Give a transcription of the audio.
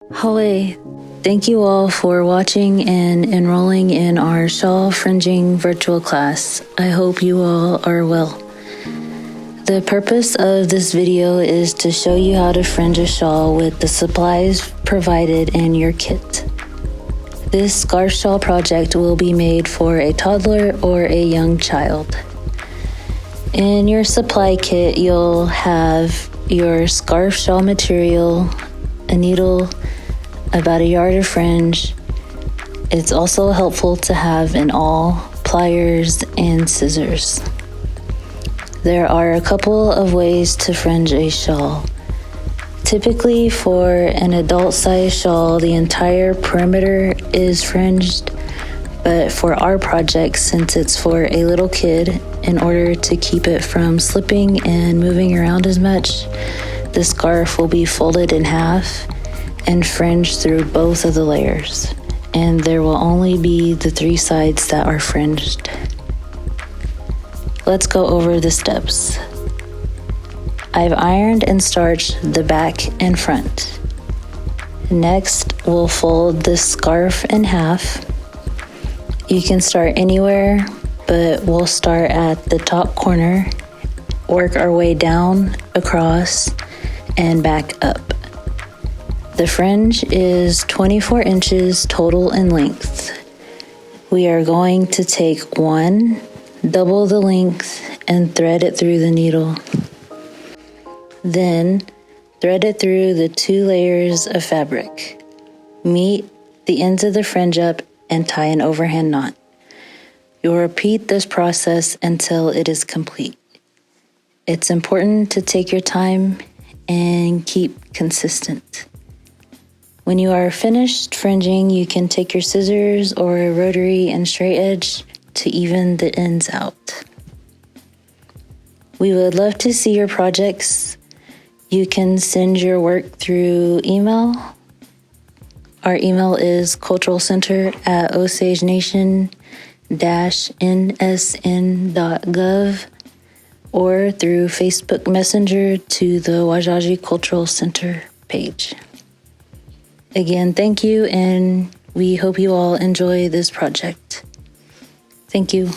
Hi, thank you all for watching and enrolling in our shawl fringing virtual class. I hope you all are well. The purpose of this video is to show you how to fringe a shawl with the supplies provided in your kit. This scarf shawl project will be made for a toddler or a young child. In your supply kit, you'll have your scarf shawl material, a needle, about a yard of fringe. It's also helpful to have an awl, pliers, and scissors. There are a couple of ways to fringe a shawl. Typically for an adult-sized shawl, the entire perimeter is fringed, but for our project, since it's for a little kid, in order to keep it from slipping and moving around as much, the scarf will be folded in half and fringed through both of the layers, and there will only be the 3 sides that are fringed. Let's go over the steps. I've ironed and starched the back and front. Next, we'll fold the scarf in half. You can start anywhere, but we'll start at the top corner, work our way down, across, and back up. The fringe is 24 inches total in length. We are going to take one, double the length, and thread it through the needle. Then, thread it through the 2 layers of fabric. Meet the ends of the fringe up and tie an overhand knot. You'll repeat this process until it is complete. It's important to take your time and keep consistent. When you are finished fringing, you can take your scissors or a rotary and straight edge to even the ends out. We would love to see your projects. You can send your work through email. Our email is culturalcenter@osage-nsn.gov or through Facebook Messenger to the Wahzhazhe Cultural Center page. Again, thank you, and we hope you all enjoy this project. Thank you.